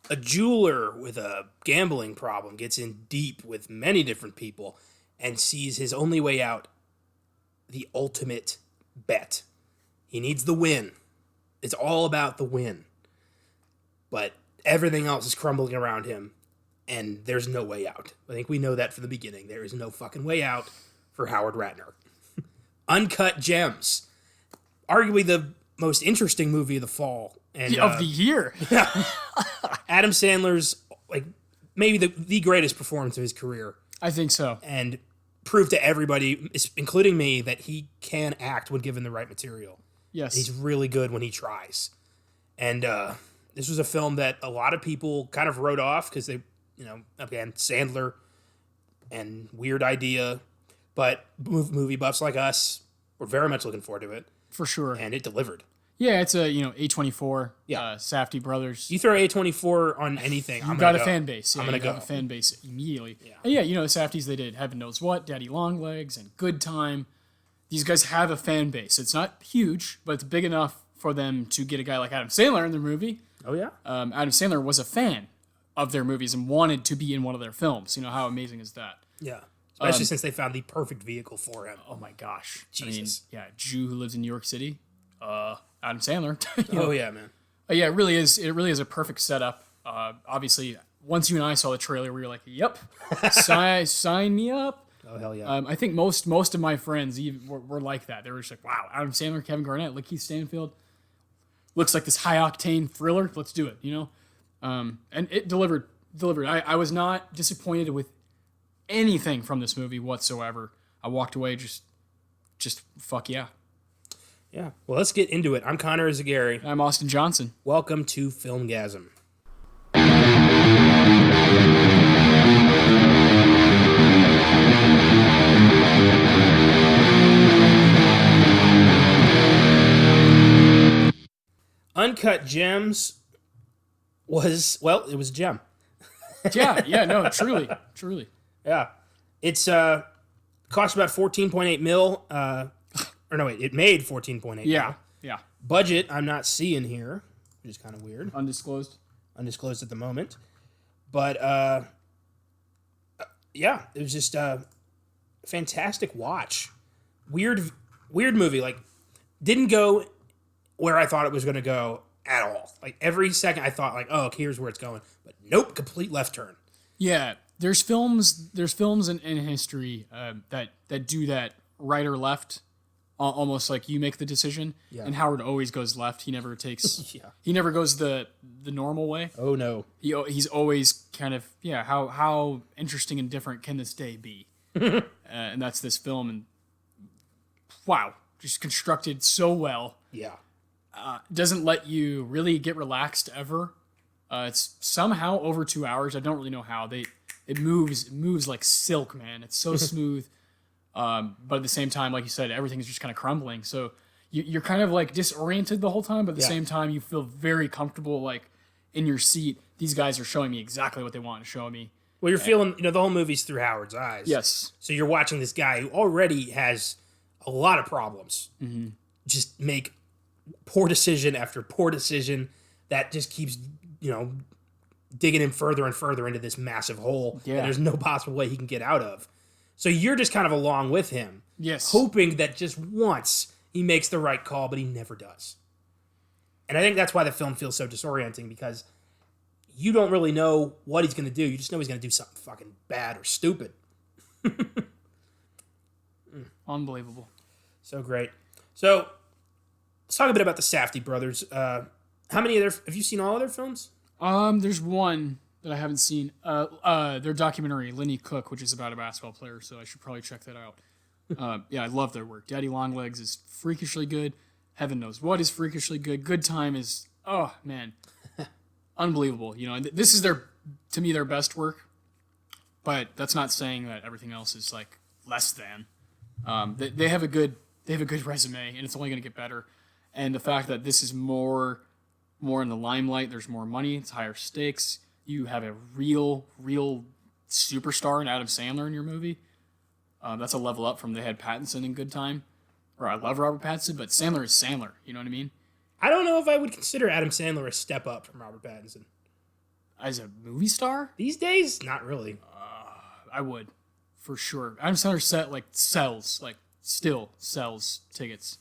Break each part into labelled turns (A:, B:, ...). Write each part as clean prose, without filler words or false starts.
A: A jeweler with a gambling problem gets in deep with many different people and sees his only way out the ultimate bet. He needs the win. It's all about the win. But everything else is crumbling around him, and there's no way out. I think we know that from the beginning. There is no fucking way out for Howard Ratner. Uncut Gems. Arguably the most interesting movie of the fall. And,
B: Of the year.
A: Adam Sandler's, like, maybe the greatest performance of his career.
B: I think so.
A: And proved to everybody, including me, that he can act when given the right material.
B: Yes.
A: He's really good when he tries. And this was a film that a lot of people kind of wrote off because they, again, Sandler and weird idea. But movie buffs like us were very much looking forward to it.
B: For sure.
A: And it delivered.
B: Yeah, it's a, A24,
A: Yeah.
B: Safdie brothers.
A: You throw A24 on anything,
B: You've got a fan base. Yeah,
A: I'm going to go.
B: Have a fan base immediately.
A: Yeah.
B: And the Safdies, they did Heaven Knows What, Daddy Longlegs, and Good Time. These guys have a fan base. It's not huge, but it's big enough for them to get a guy like Adam Sandler in their movie.
A: Oh, yeah?
B: Adam Sandler was a fan of their movies and wanted to be in one of their films. How amazing is that?
A: Yeah. Especially since they found the perfect vehicle for him.
B: Oh, my gosh.
A: Jesus.
B: Jew who lives in New York City. Adam Sandler.
A: Oh, yeah, man.
B: Yeah, it really is. It really is a perfect setup. Obviously, once you and I saw the trailer, we were like, "Yep, sign me up."
A: Oh, hell yeah.
B: I think most of my friends even were like that. They were just like, "Wow, Adam Sandler, Kevin Garnett, Lakeith Stanfield, looks like this high octane thriller. Let's do it." And it delivered. I was not disappointed with anything from this movie whatsoever. I walked away just fuck yeah.
A: Yeah. Well, let's get into it. I'm Connor Eyzaguirre.
B: I'm Austin Johnson.
A: Welcome to Filmgazm. Uncut Gems was, well, it was a gem.
B: Yeah, no, truly.
A: Yeah. It's cost about 14.8 mil. Or no, wait, it made 14.8 mil.
B: Yeah.
A: Budget, I'm not seeing here, which is kind of weird.
B: Undisclosed
A: Undisclosed at the moment. But, yeah, it was just a fantastic watch. Weird movie. Like, didn't go where I thought it was going to go at all. Like, every second I thought, like, oh, okay, here's where it's going. But nope, complete left turn.
B: Yeah, there's films in history that do that right or left, almost like you make the decision.
A: Yeah.
B: And Howard always goes left. He never takes.
A: Yeah.
B: He never goes the normal way.
A: Oh, no.
B: He's always kind of how interesting and different can this day be? And that's this film, and wow, just constructed so well.
A: Yeah.
B: Doesn't let you really get relaxed ever. It's somehow over 2 hours. I don't really know how. It moves like silk, man. It's so smooth. But at the same time, like you said, everything's just kind of crumbling. So you're kind of like disoriented the whole time, but at the same time, you feel very comfortable, like in your seat. These guys are showing me exactly what they want to show me.
A: Well, you're feeling, the whole movie's through Howard's eyes.
B: Yes.
A: So you're watching this guy who already has a lot of problems. Mm-hmm. Just make poor decision after poor decision that just keeps, digging him further and further into this massive hole that there's no possible way he can get out of. So you're just kind of along with him.
B: Yes.
A: Hoping that just once he makes the right call, but he never does. And I think that's why the film feels so disorienting, because you don't really know what he's going to do. You just know he's going to do something fucking bad or stupid.
B: Unbelievable.
A: So great. So let's talk a bit about the Safdie brothers. How many other, have you seen all of their films?
B: There's one that I haven't seen. Their documentary, Lenny Cook, which is about a basketball player, so I should probably check that out. I love their work. Daddy Longlegs is freakishly good. Heaven Knows What is freakishly good. Good Time is, oh, man. Unbelievable. This is to me, their best work, but that's not saying that everything else is, like, less than. They have a good resume, and it's only going to get better. And the fact that this is more in the limelight, there's more money, it's higher stakes. You have a real superstar in Adam Sandler in your movie. That's a level up from they had Pattinson in Good Time. Or I love Robert Pattinson, but Sandler is Sandler. You know what I mean?
A: I don't know if I would consider Adam Sandler a step up from Robert Pattinson.
B: As a movie star?
A: These days, not really.
B: I would, for sure. Adam Sandler still sells tickets,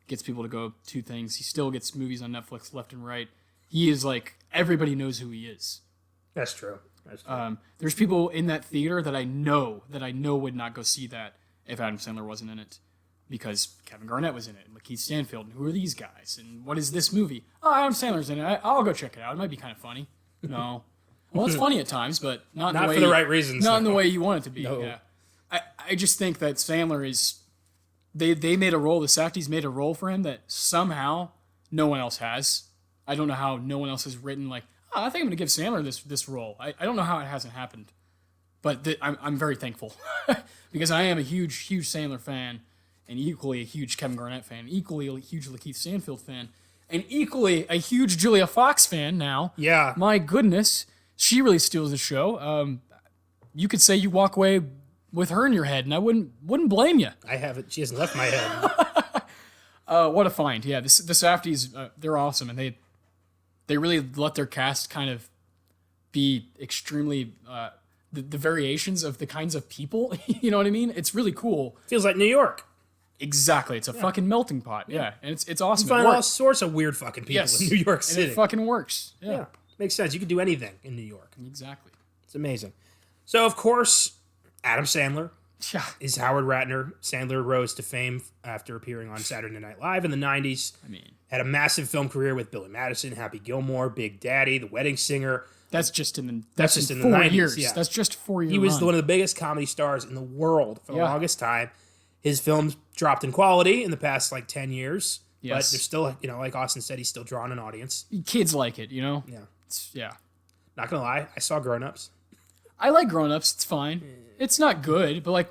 B: gets people to go to things. He still gets movies on Netflix left and right. He is like, everybody knows who he is.
A: That's true.
B: There's people in that theater that I know would not go see that if Adam Sandler wasn't in it, because Kevin Garnett was in it, and Lakeith Stanfield, and who are these guys, and what is this movie? Oh, Adam Sandler's in it. I'll go check it out. It might be kind of funny. No. Well, it's funny at times, but not
A: for the right reasons.
B: Not in the way you want it to be.
A: No.
B: Yeah. I just think that Sandler is... They made a role, the Safdies made a role for him that somehow no one else has. I don't know how no one else has written like, I think I'm going to give Sandler this role. I don't know how it hasn't happened. But I'm very thankful. Because I am a huge Sandler fan, and equally a huge Kevin Garnett fan, equally a huge Lakeith Stanfield fan, and equally a huge Julia Fox fan now.
A: Yeah.
B: My goodness. She really steals the show. You could say you walk away with her in your head, and I wouldn't blame you.
A: I haven't. She hasn't left my head.
B: What a find! Yeah, the Safdies, they're awesome, and they really let their cast kind of be extremely the variations of the kinds of people. You know what I mean? It's really cool.
A: Feels like New York.
B: Exactly, it's a fucking melting pot. Yeah, and it's awesome.
A: You find all sorts of weird fucking people in New York City.
B: And it fucking works.
A: Yeah. Makes sense. You could do anything in New York.
B: Exactly.
A: It's amazing. So, of course, Adam Sandler
B: Yeah.
A: is Howard Ratner. Sandler rose to fame after appearing on Saturday Night Live in the 90s. Had a massive film career with Billy Madison, Happy Gilmore, Big Daddy, The Wedding Singer.
B: That's just in the
A: 4
B: 90s.
A: Years. Yeah.
B: That's just 4 years.
A: He was one of the biggest comedy stars in the world for the longest time. His films dropped in quality in the past 10 years. Yes. But they're still, like Austin said, he's still drawing an audience.
B: Kids like it,
A: Yeah.
B: Yeah.
A: Not gonna lie, I saw Grown Ups.
B: I like Grown Ups. It's fine. It's not good, but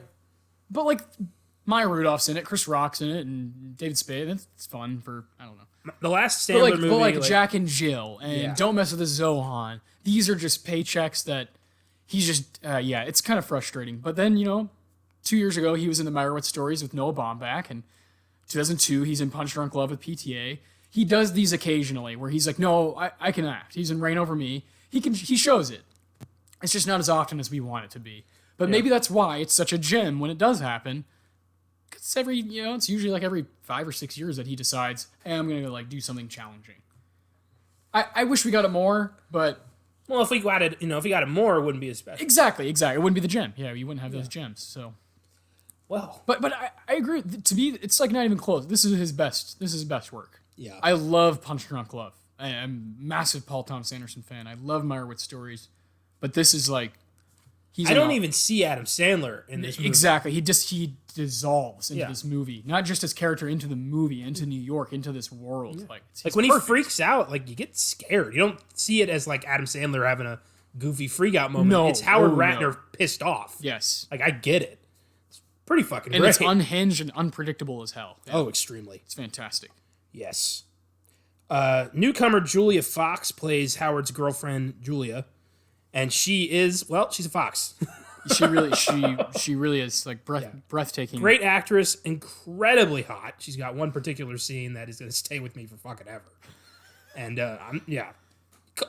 B: Maya Rudolph's in it, Chris Rock's in it, and David Spade. It's fun for, I don't know.
A: The last Sandler movie,
B: but Jack and Jill and Don't Mess with the Zohan. These are just paychecks that he's just it's kind of frustrating. But then 2 years ago he was in the Meyerowitz Stories with Noah Baumbach, and 2002 he's in Punch Drunk Love with PTA. He does these occasionally where he's like, no, I can act. He's in Reign Over Me. He shows it. It's just not as often as we want it to be. But maybe that's why it's such a gem when it does happen. Because it's usually every 5 or 6 years that he decides, hey, I'm going to do something challenging. I wish we got it more, but...
A: Well, if we got it, if we got it more, it wouldn't be as special.
B: Exactly. It wouldn't be the gem. Yeah, you wouldn't have those gems, so...
A: Well...
B: But I agree. To me, it's not even close. This is his best work.
A: Yeah.
B: I love Punch Drunk Love. I'm a massive Paul Thomas Anderson fan. I love Meyerowitz Stories. But this is I
A: don't even see Adam Sandler in this movie.
B: Exactly. He dissolves into this movie. Not just his character into the movie, into New York, into this world.
A: Yeah. When he freaks out, you get scared. You don't see it as Adam Sandler having a goofy freak out moment. No. It's Howard Ratner pissed off.
B: Yes.
A: I get it. It's pretty fucking
B: great.
A: And
B: it's unhinged and unpredictable as hell.
A: Yeah. Oh, extremely.
B: It's fantastic.
A: Yes. Newcomer Julia Fox plays Howard's girlfriend, Julia. And she is, she's a fox.
B: she really is breathtaking. Great
A: actress, incredibly hot. She's got one particular scene that is going to stay with me for fucking ever. And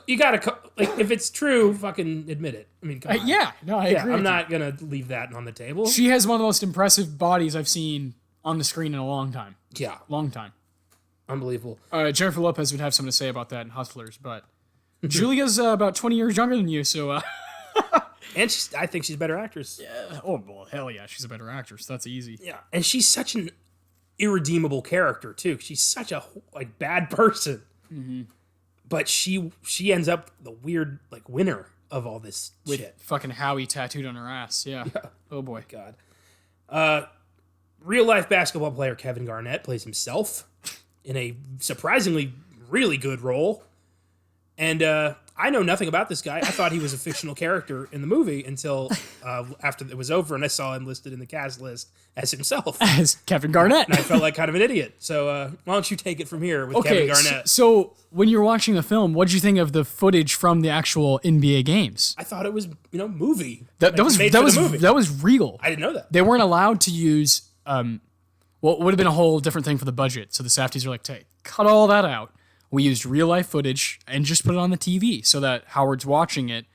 A: you gotta if it's true, fucking admit it. I mean, come on.
B: I agree.
A: I'm not gonna leave that on the table.
B: She has one of the most impressive bodies I've seen on the screen in a long time.
A: Yeah,
B: long time.
A: Unbelievable.
B: Jennifer Lopez would have something to say about that in Hustlers, but. Julia's about 20 years younger than you, so...
A: And I think she's a better actress.
B: Yeah. Oh, well, hell yeah, she's a better actress. That's easy.
A: Yeah, and she's such an irredeemable character, too. She's such a bad person. Mm-hmm. But she ends up the weird, winner of all this
B: with
A: shit.
B: Fucking Howie tattooed on her ass, yeah. Oh, boy.
A: God. Real-life basketball player Kevin Garnett plays himself in a surprisingly really good role. And I know nothing about this guy. I thought he was a fictional character in the movie until after it was over, and I saw him listed in the cast list as himself.
B: As Kevin Garnett.
A: And I felt like kind of an idiot. So why don't you take it from here with Kevin Garnett?
B: So when you were watching the film, what did you think of the footage from the actual NBA games?
A: I thought it was, movie.
B: That was real.
A: I didn't know that.
B: They weren't allowed to use, it would have been a whole different thing for the budget. So the Safdies are like, cut all that out. We used real life footage and just put it on the TV so that Howard's watching it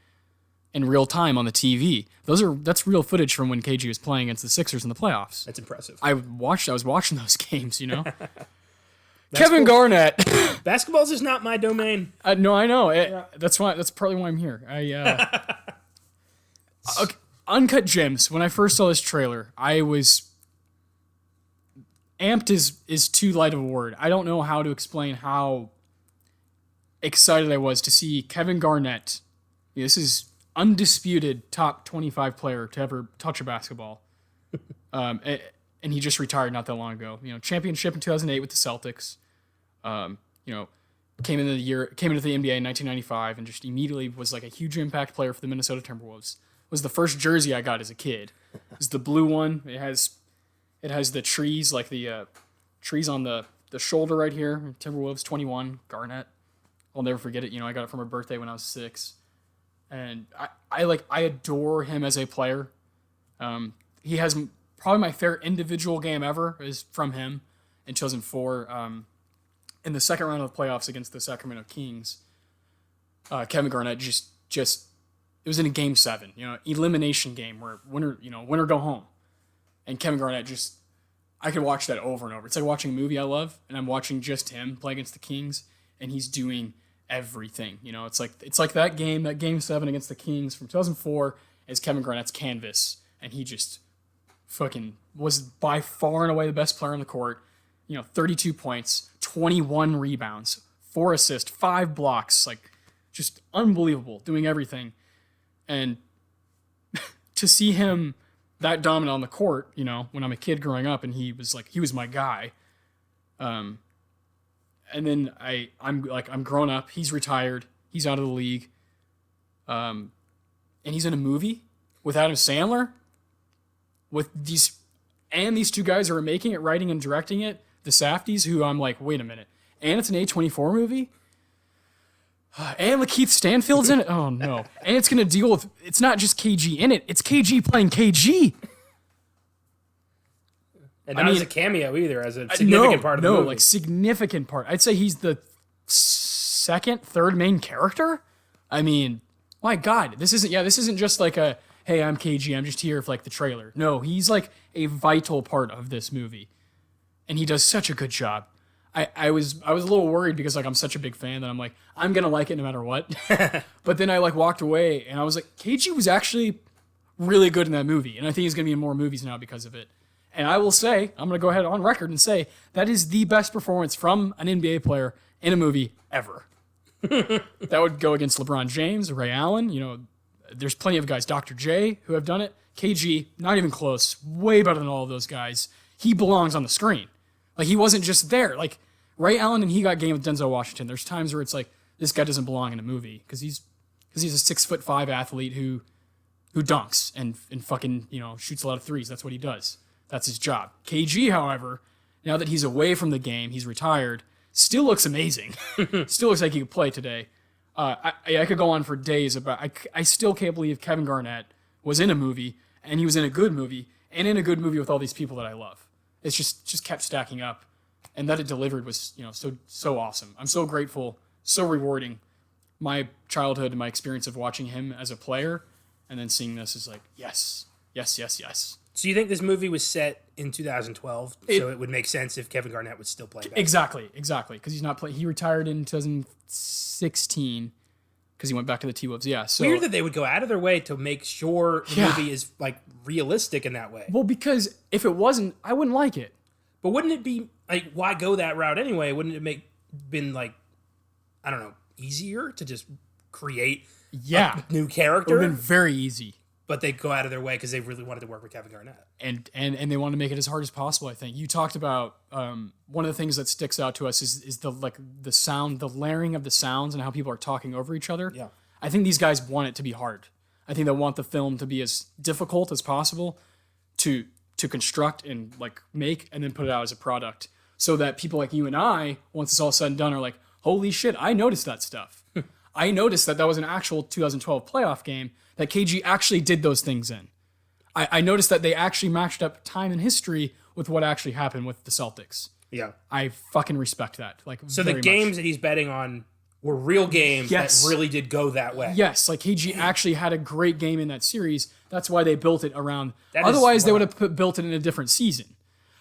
B: in real time on the TV. That's real footage from when KG was playing against the Sixers in the playoffs.
A: That's impressive.
B: I was watching those games, you know. Kevin Garnett.
A: Basketball's just not my domain.
B: No, I know. That's partly why I'm here. Okay, Uncut Gems. When I first saw this trailer, I was amped is too light of a word. I don't know how to explain how excited I was to see Kevin Garnett. This is undisputed top 25 player to ever touch a basketball. And he just retired not that long ago. You know, championship in 2008 with the Celtics. You know, came into the NBA in 1995 and just immediately was like a huge impact player for the Minnesota Timberwolves. It was the first jersey I got as a kid. It was the blue one. It has the trees, like the trees on the shoulder right here. Timberwolves 21, Garnett. I'll never forget it. You know, I got it for my birthday when I was 6. And I adore him as a player. He has probably my favorite individual game ever is from him in 2004. In the second round of the playoffs against the Sacramento Kings, Kevin Garnett just it was in a game 7, you know, elimination game where winner go home. And Kevin Garnett I could watch that over and over. It's like watching a movie I love, and I'm watching just him play against the Kings, and he's doing everything. You know, it's like that game 7 against the Kings from 2004 is Kevin Garnett's canvas, and he just fucking was by far and away the best player on the court. You know, 32 points, 21 rebounds, 4 assists, 5 blocks, like just unbelievable, doing everything. And to see him that dominant on the court, you know, when I'm a kid growing up, and he was my guy. And then I'm grown up. He's retired. He's out of the league. And he's in a movie with Adam Sandler. With these two guys who are making it, writing and directing it, the Safdies, who I'm like, wait a minute. And it's an A24 movie? And Lakeith Stanfield's in it? Oh, no. And it's going to deal with, it's not just KG in it, it's KG playing KG.
A: And not as a cameo either, as a significant part of the movie.
B: No, like significant part. I'd say he's the third main character. I mean, my God, this isn't just like a, hey, I'm KG, I'm just here for like the trailer. No, he's like a vital part of this movie. And he does such a good job. I was a little worried because like I'm such a big fan that I'm like, I'm gonna like it no matter what. But then I like walked away and I was like, KG was actually really good in that movie. And I think he's gonna be in more movies now because of it. And I will say, I'm gonna go ahead on record and say that is the best performance from an NBA player in a movie ever. That would go against LeBron James, Ray Allen. You know, there's plenty of guys, Dr. J, who have done it. KG, not even close. Way better than all of those guys. He belongs on the screen. Like, he wasn't just there. Like, Ray Allen and he got game with Denzel Washington. There's times where it's like, this guy doesn't belong in a movie because he's a 6'5" athlete who dunks and fucking, you know, shoots a lot of threes. That's what he does. That's his job. KG, however, now that he's away from the game, he's retired, still looks amazing. Still looks like he could play today. I could go on for days about. I still can't believe Kevin Garnett was in a movie and he was in a good movie and in a good movie with all these people that I love. It's just kept stacking up, and that it delivered was, you know, so awesome. I'm so grateful, so rewarding. My childhood and my experience of watching him as a player, and then seeing this is like, yes.
A: So you think this movie was set in 2012, so it would make sense if Kevin Garnett was still playing basketball? Exactly, because he's not playing. He retired in 2016 because he went back to the T-Wolves. Yeah, so weird that they would go out of their way to make sure the movie is like realistic in that way.
B: Well, because if it wasn't, I wouldn't like it.
A: But wouldn't it be like, why go that route anyway? Wouldn't it been like, I don't know, easier to just create a new character?
B: It would have been very easy.
A: But they go out of their way because they really wanted to work with Kevin Garnett.
B: And they want to make it as hard as possible, I think. You talked about one of the things that sticks out to us is the sound, the layering of the sounds and how people are talking over each other.
A: Yeah.
B: I think these guys want it to be hard. I think they want the film to be as difficult as possible to construct and like make and then put it out as a product so that people like you and I, once it's all said and done, are like, holy shit, I noticed that stuff. I noticed that was an actual 2012 playoff game that KG actually did those things in. I noticed that they actually matched up time in history with what actually happened with the Celtics.
A: Yeah.
B: I fucking respect that. Like,
A: So the
B: very
A: games
B: much.
A: that he's betting on were real games
B: Yes.
A: that really did go that way.
B: Yes, like KG actually had a great game in that series. That's why they built it around.
A: That is
B: Otherwise, they would
A: wild.
B: have built it in a different season.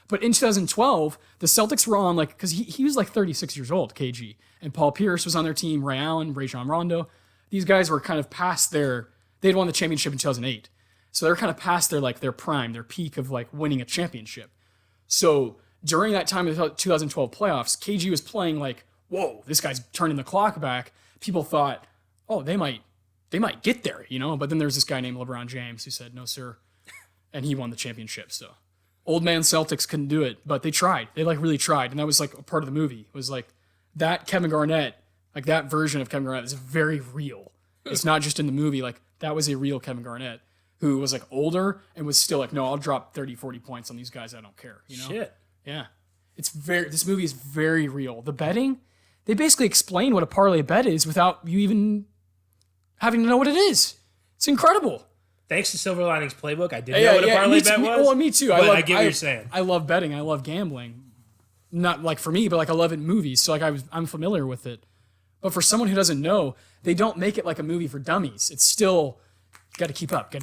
B: But in 2012, the Celtics were on, like, because he was like 36 years old, KG, and Paul Pierce was on their team, Ray Allen, Rajon Rondo. These guys were kind of past they'd won the championship in 2008. So they're kind of past their prime, their peak of like winning a championship. So during that time of the 2012 playoffs, KG was playing like, whoa, this guy's turning the clock back. People thought, oh, they might get there, you know? But then there's this guy named LeBron James who said, no, sir. And he won the championship. So old man Celtics couldn't do it, but they tried. They like really tried. And that was like a part of the movie. It was like that Kevin Garnett, like that version of Kevin Garnett is very real. It's not just in the movie. Like that was a real Kevin Garnett who was like older and was still like, no, I'll drop 30, 40 points on these guys. I don't care. You know?
A: Shit.
B: Yeah. This movie is very real. The betting, they basically explain what a parlay bet is without you even having to know what it is. It's incredible.
A: Thanks to Silver Linings Playbook, I didn't know what a parlay bet was.
B: Well, me too.
A: But I get what you're saying.
B: I love betting. I love gambling. Not like for me, but like I love it in movies. So like I'm familiar with it. But for someone who doesn't know, they don't make it like a movie for dummies. It's still got to keep up.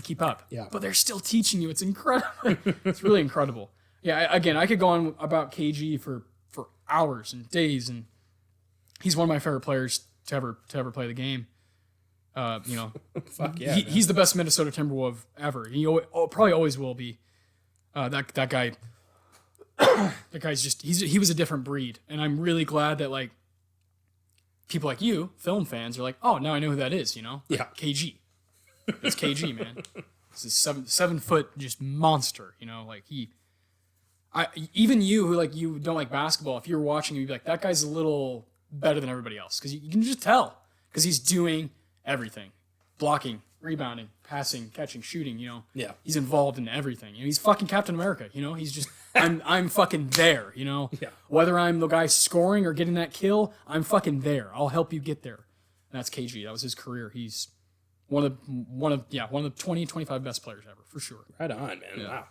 A: Yeah.
B: But they're still teaching you. It's incredible. It's really incredible. Yeah. Again, I could go on about KG for hours and days, and he's one of my favorite players to ever play the game. You know,
A: Fuck yeah.
B: he's the best Minnesota Timberwolf ever. He probably always will be. That guy. That guy's just he was a different breed, and I'm really glad that like people like you, film fans, are like, oh, now I know who that is. You know,
A: Yeah.
B: KG. It's KG, man. It's a 7 foot just monster. You know, like even you who like you don't like basketball, if you're watching, you'd be like, that guy's a little better than everybody else because you can just tell because he's doing everything, blocking, rebounding, passing, catching, shooting. You know,
A: Yeah.
B: he's involved in everything. You know, he's fucking Captain America. You know, he's just I'm fucking there. You know,
A: Yeah.
B: whether I'm the guy scoring or getting that kill, I'm fucking there. I'll help you get there. And that's KG. That was his career. He's one of the 20, 25 best players ever for sure.
A: Right on, man. Yeah. Wow.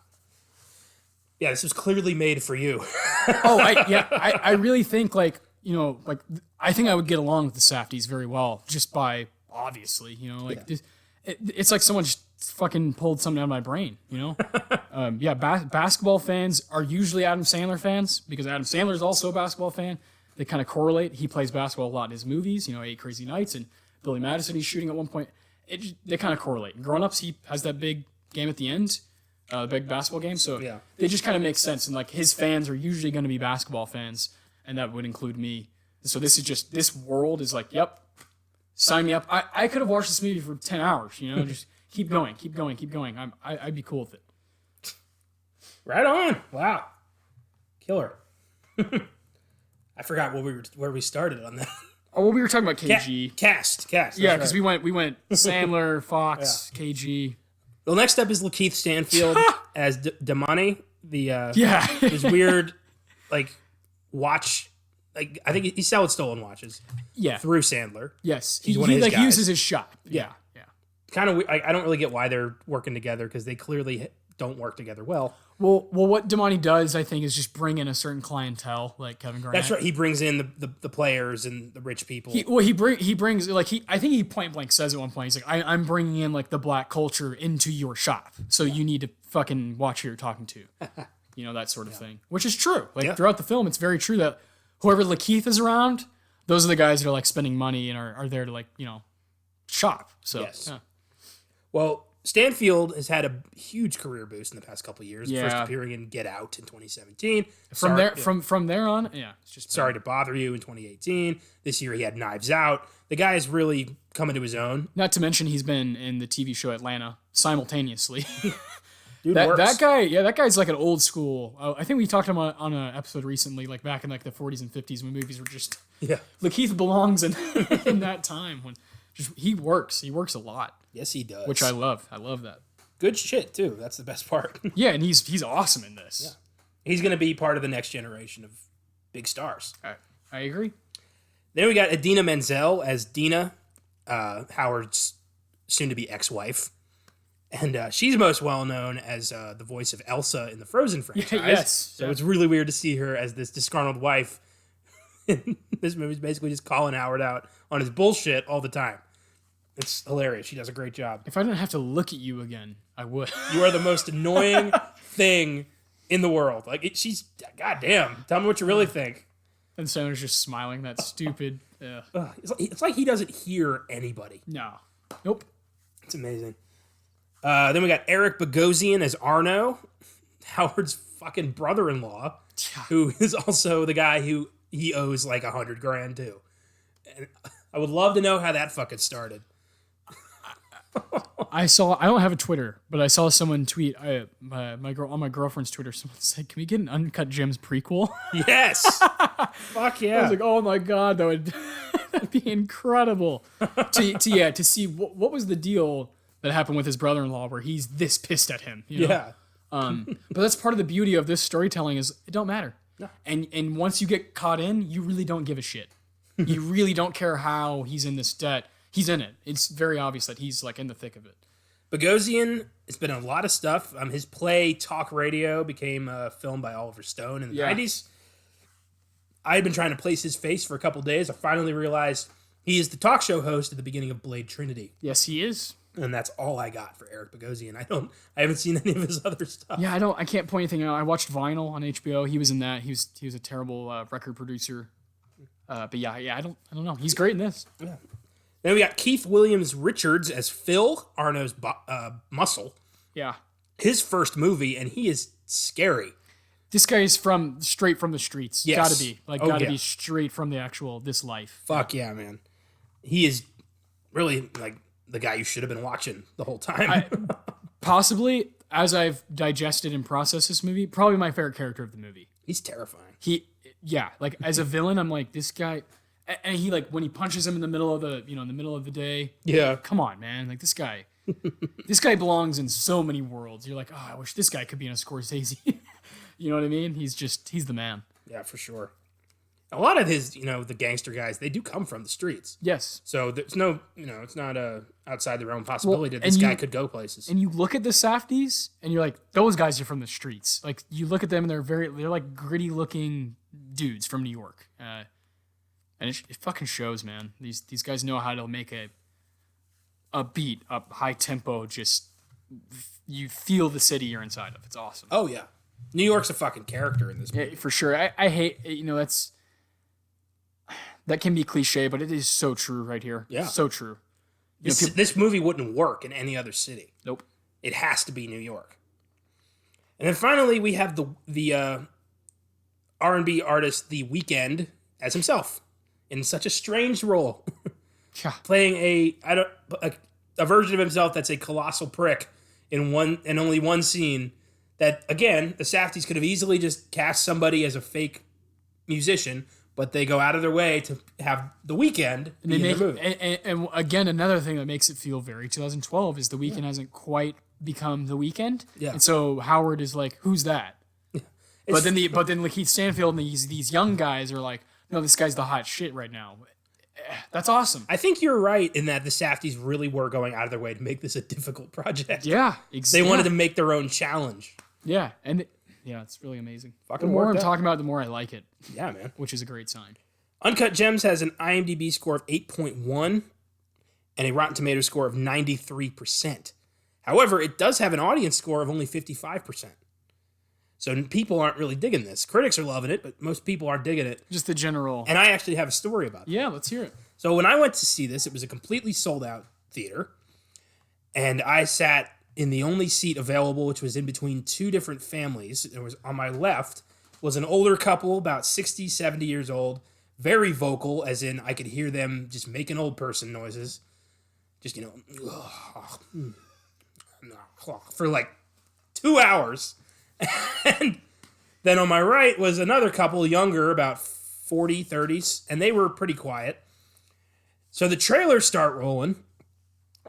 A: Yeah, this was clearly made for you.
B: I really think like, you know, like I think I would get along with the Safdies very well just by obviously, you know, like it's like someone just fucking pulled something out of my brain, you know? Basketball fans are usually Adam Sandler fans because Adam Sandler is also a basketball fan. They kind of correlate. He plays basketball a lot in his movies, you know, Eight Crazy Nights and Billy Madison he's shooting at one point. They kind of correlate. Grown-ups, he has that big game at the end, big basketball game. So they just kind of make sense. And like his fans are usually going to be basketball fans, and that would include me. So this world is like, yep, sign me up. I could have watched this movie for 10 hours, you know, just keep going. I'd be cool with it.
A: Right on. Wow. Killer. I forgot where we started on that.
B: Oh, well, we were talking about KG.
A: Cast.
B: Yeah, because we went Sandler, Fox, KG.
A: Well, next up is Lakeith Stanfield as Damani, this weird, like, watch. Like, I think he's selling stolen watches.
B: Yeah.
A: Through Sandler.
B: Yes.
A: He's one of his guys.
B: uses his shop. Yeah.
A: Kind of. I don't really get why they're working together because they clearly don't work together well.
B: Well, what Damani does, I think, is just bring in a certain clientele, like Kevin Garnett.
A: That's right. He brings in the players and the rich people.
B: He brings like I think he point blank says at one point, he's like, I'm bringing in like the black culture into your shop, so you need to fucking watch who you're talking to, you know, that sort of thing, which is true. Like throughout the film, it's very true that whoever Lakeith is around, those are the guys that are like spending money and are there to like, you know, shop. So
A: yes. Yeah. Well, Stanfield has had a huge career boost in the past couple of years.
B: Yeah.
A: First appearing in Get Out in 2017.
B: From there on, it's just
A: Sorry to Bother You in 2018. This year he had Knives Out. The guy is really coming to his own.
B: Not to mention he's been in the TV show Atlanta simultaneously.
A: Dude
B: that guy's like an old school. I think we talked about on an episode recently, like back in like the 40s and 50s when movies were just Lakeith belongs in in that time when just he works a lot.
A: Yes, he does.
B: Which I love. I love that.
A: Good shit too. That's the best part.
B: Yeah, and he's awesome in this.
A: Yeah. He's going to be part of the next generation of big stars.
B: I agree.
A: Then we got Idina Menzel as Dina, Howard's soon-to-be ex-wife. And she's most well known as the voice of Elsa in the Frozen franchise.
B: Yes.
A: So it's really weird to see her as this disgruntled wife. This movie's basically just calling Howard out on his bullshit all the time. It's hilarious. She does a great job.
B: If I didn't have to look at you again, I would.
A: You are the most annoying thing in the world. Like, she's, goddamn. Tell me what you really think.
B: And Sandler's just smiling. That stupid.
A: It's like he doesn't hear anybody.
B: No. Nope.
A: It's amazing. Then we got Eric Bogosian as Arno, Howard's fucking brother-in-law, who is also the guy who he owes like $100,000 to. And I would love to know how that fucking started.
B: I don't have a Twitter, but I saw someone tweet on my girlfriend's Twitter. Someone said, "Can we get an Uncut Gems prequel?"
A: Yes. Fuck yeah.
B: I was like, "Oh my god, that'd be incredible." to see what was the deal that happened with his brother-in-law where he's this pissed at him. You know?
A: Yeah.
B: But that's part of the beauty of this storytelling is it don't matter. No. And once you get caught in, you really don't give a shit. You really don't care how he's in this debt. He's in it. It's very obvious that he's like in the thick of it.
A: Bogosian has been in a lot of stuff. His play Talk Radio became a film by Oliver Stone in the 90s. I had been trying to place his face for a couple days. I finally realized he is the talk show host at the beginning of Blade Trinity.
B: Yes, he is.
A: And that's all I got for Eric Bogosian. I haven't seen any of his other stuff.
B: Yeah, I can't point anything out. I watched Vinyl on HBO. He was in that. He was a terrible record producer. But yeah, I don't know. He's great in this.
A: Yeah. Then we got Keith Williams Richards as Phil, Arno's muscle.
B: Yeah.
A: His first movie, and he is scary.
B: This guy is straight from the streets.
A: Yes.
B: Gotta be. Gotta be straight from the actual, this life.
A: Fuck yeah, man. He is really, like, the guy you should have been watching the whole time.
B: Possibly, as I've digested and processed this movie, probably my favorite character of the movie.
A: He's terrifying.
B: Like, as a villain, I'm like, this guy... And he, like, when he punches him in the middle of the day.
A: Yeah.
B: Come on, man. Like, this guy belongs in so many worlds. You're like, oh, I wish this guy could be in a Scorsese. You know what I mean? He's the man.
A: Yeah, for sure. A lot of his, the gangster guys, they do come from the streets.
B: Yes.
A: So there's no, it's not outside the realm of possibility that this guy could go places.
B: And you look at the Safdies, and you're like, those guys are from the streets. Like, you look at them, and they're like gritty looking dudes from New York. And it fucking shows, man. These guys know how to make a beat, a high tempo. Just you feel the city you're inside of. It's awesome.
A: Oh yeah, New York's a fucking character in this movie.
B: Yeah, for sure. I hate that can be cliche, but it is so true right here.
A: Yeah,
B: so true.
A: This movie wouldn't work in any other city.
B: Nope.
A: It has to be New York. And then finally, we have the R&B artist The Weeknd as himself. In such a strange role, playing a version of himself that's a colossal prick in only one scene. That again, the Safdies could have easily just cast somebody as a fake musician, but they go out of their way to have The Weeknd be in the movie.
B: And again, another thing that makes it feel very 2012 is The Weeknd hasn't quite become The Weeknd.
A: Yeah.
B: And so Howard is like, "Who's that?" But then Lakeith Stanfield and these young guys are like, no, this guy's the hot shit right now. That's awesome.
A: I think you're right in that the Safdies really were going out of their way to make this a difficult project.
B: Yeah,
A: exactly. They wanted to make their own challenge.
B: Yeah, and it's really amazing.
A: Fucking
B: the more I'm talking about it, the more I like it.
A: Yeah, man.
B: Which is a great sign.
A: Uncut Gems has an IMDb score of 8.1 and a Rotten Tomatoes score of 93%. However, it does have an audience score of only 55%. So people aren't really digging this. Critics are loving it, but most people aren't digging it.
B: Just the general.
A: And I actually have a story about it.
B: Yeah, let's hear it.
A: So when I went to see this, it was a completely sold out theater. And I sat in the only seat available, which was in between two different families. There was on my left was an older couple, about 60, 70 years old, very vocal, as in I could hear them just making old person noises. Just, for like 2 hours. And then on my right was another couple, younger, about 40, 30s, and they were pretty quiet. So the trailers start rolling,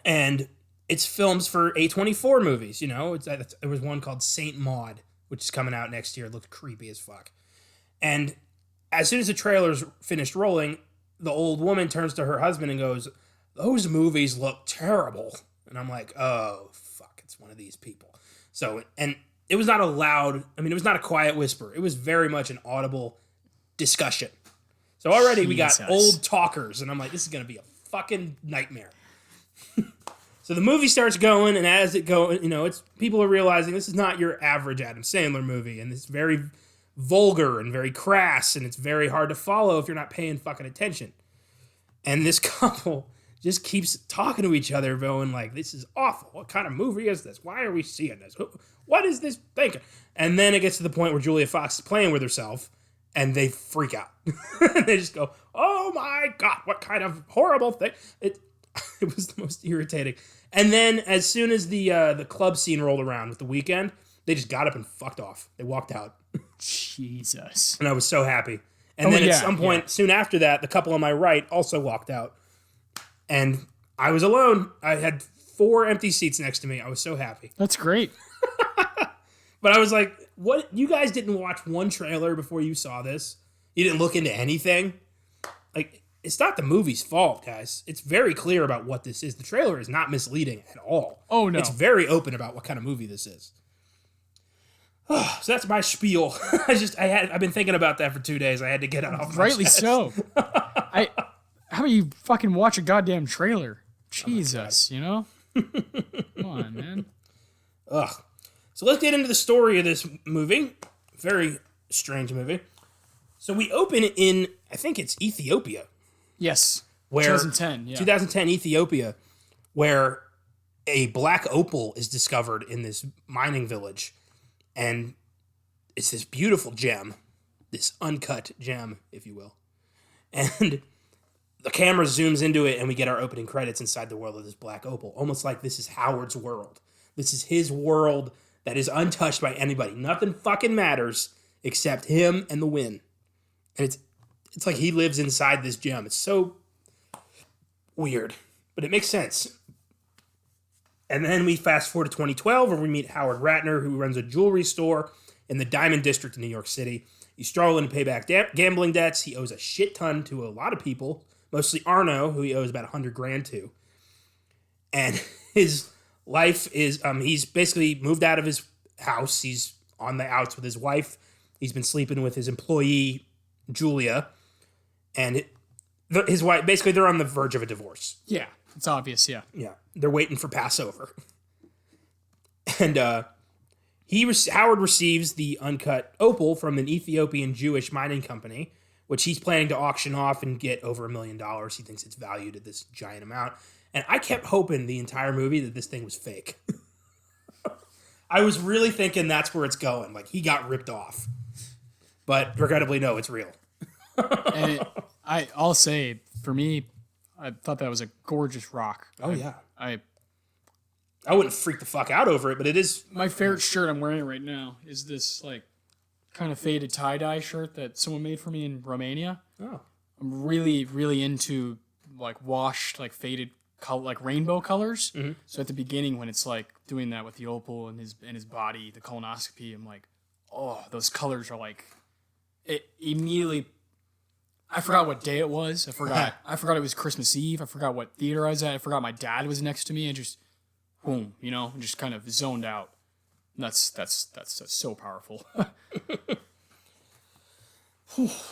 A: and it's films for A24 movies, There was one called Saint Maud, which is coming out next year. It looked creepy as fuck. And as soon as the trailers finished rolling, the old woman turns to her husband and goes, "Those movies look terrible." And I'm like, oh, fuck, it's it's one of these people. So, and it was not a loud, I mean, it was not a quiet whisper. It was very much an audible discussion. So already we got old talkers, and I'm like, this is going to be a fucking nightmare. So the movie starts going, and as it goes, it's people are realizing this is not your average Adam Sandler movie, and it's very vulgar and very crass, and it's very hard to follow if you're not paying fucking attention. And this couple just keeps talking to each other, going like, this is awful. What kind of movie is this? Why are we seeing this? What is this thing? And then it gets to the point where Julia Fox is playing with herself, and they freak out. They just go, oh my God, what kind of horrible thing? It was the most irritating. And then as soon as the club scene rolled around with The Weeknd, they just got up and fucked off. They walked out.
B: Jesus.
A: And I was so happy. And then at some point, soon after that, the couple on my right also walked out. And I was alone. I had 4 empty seats next to me. I was so happy.
B: That's great.
A: But I was like, what? You guys didn't watch one trailer before you saw this? You didn't look into anything? Like, it's not the movie's fault, guys. It's very clear about what this is. The trailer is not misleading at all.
B: Oh, no.
A: It's very open about what kind of movie this is. Oh, so that's my spiel. I've been thinking about that for 2 days. I had to get it off my
B: Rightly
A: chest.
B: so. How about you fucking watch a goddamn trailer? Jesus, Come on, man.
A: Ugh. So let's get into the story of this movie. Very strange movie. So we open in, I think it's Ethiopia.
B: Yes.
A: Where
B: 2010, yeah.
A: 2010 Ethiopia, where a black opal is discovered in this mining village. And it's this beautiful gem, this uncut gem, if you will. And the camera zooms into it, and we get our opening credits inside the world of this black opal. Almost like this is Howard's world. This is his world that is untouched by anybody. Nothing fucking matters except him and the win. And it's like he lives inside this gem. It's so weird, but it makes sense. And then we fast forward to 2012, where we meet Howard Ratner, who runs a jewelry store in the Diamond District in New York City. He's struggling to pay back gambling debts. He owes a shit ton to a lot of people, mostly Arno, who he owes about $100,000 to. And his life is, he's basically moved out of his house. He's on the outs with his wife. He's been sleeping with his employee, Julia. And his wife, basically they're on the verge of a divorce.
B: Yeah, it's obvious, yeah.
A: Yeah, they're waiting for Passover. And Howard receives the uncut opal from an Ethiopian Jewish mining company, which he's planning to auction off and get over $1 million. He thinks it's valued at this giant amount. And I kept hoping the entire movie that this thing was fake. I was really thinking that's where it's going. Like, he got ripped off. But regrettably, no, it's real.
B: And I'll say, for me, I thought that was a gorgeous rock.
A: Oh, yeah.
B: I
A: wouldn't freak the fuck out over it, but it is.
B: My favorite shirt I'm wearing right now is this, like, kind of faded tie-dye shirt that someone made for me in Romania.
A: Oh.
B: I'm really, really into, like, washed, like, faded, like, rainbow colors. Mm-hmm. So at the beginning, when it's, like, doing that with the opal and his body, the colonoscopy, I'm like, oh, those colors are, like, it immediately. I forgot what day it was. I forgot it was Christmas Eve. I forgot what theater I was at. I forgot my dad was next to me. And just, boom, just kind of zoned out. And that's so powerful.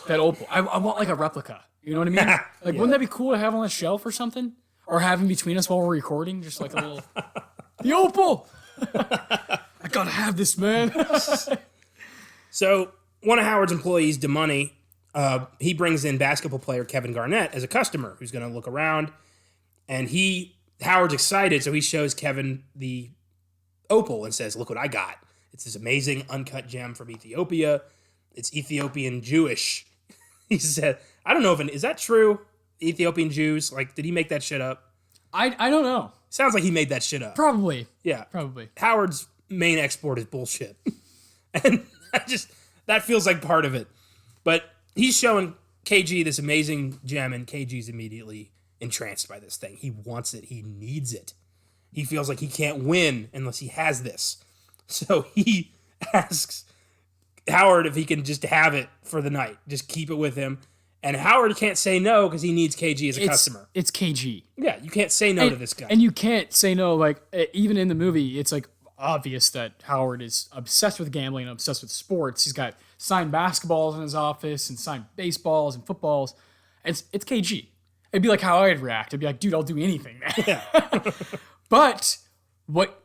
B: That opal. I want like a replica. You know what I mean? Like, yeah. Wouldn't that be cool to have on a shelf or something? Or have in between us while we're recording, just like a little. The opal. I gotta have this, man.
A: So one of Howard's employees, DeMoney, he brings in basketball player Kevin Garnett as a customer who's going to look around. And Howard's excited, so he shows Kevin the opal and says, look what I got. It's this amazing uncut gem from Ethiopia. It's Ethiopian Jewish. He said, I don't know is that true? Ethiopian Jews? Like, did he make that shit up?
B: I don't know.
A: Sounds like he made that shit up.
B: Probably.
A: Yeah.
B: Probably.
A: Howard's main export is bullshit. And that feels like part of it. But he's showing KG this amazing gem, and KG's immediately entranced by this thing. He wants it. He needs it. He feels like he can't win unless he has this. So he asks Howard if he can just have it for the night. Just keep it with him. And Howard can't say no because he needs KG as a customer.
B: It's KG.
A: Yeah, you can't say no to this guy.
B: And you can't say no, like, even in the movie, it's like, obvious that Howard is obsessed with gambling and obsessed with sports. He's got signed basketballs in his office and signed baseballs and footballs. It's KG. It'd be like how I'd react. I'd be like, dude, I'll do anything, man. Yeah. But what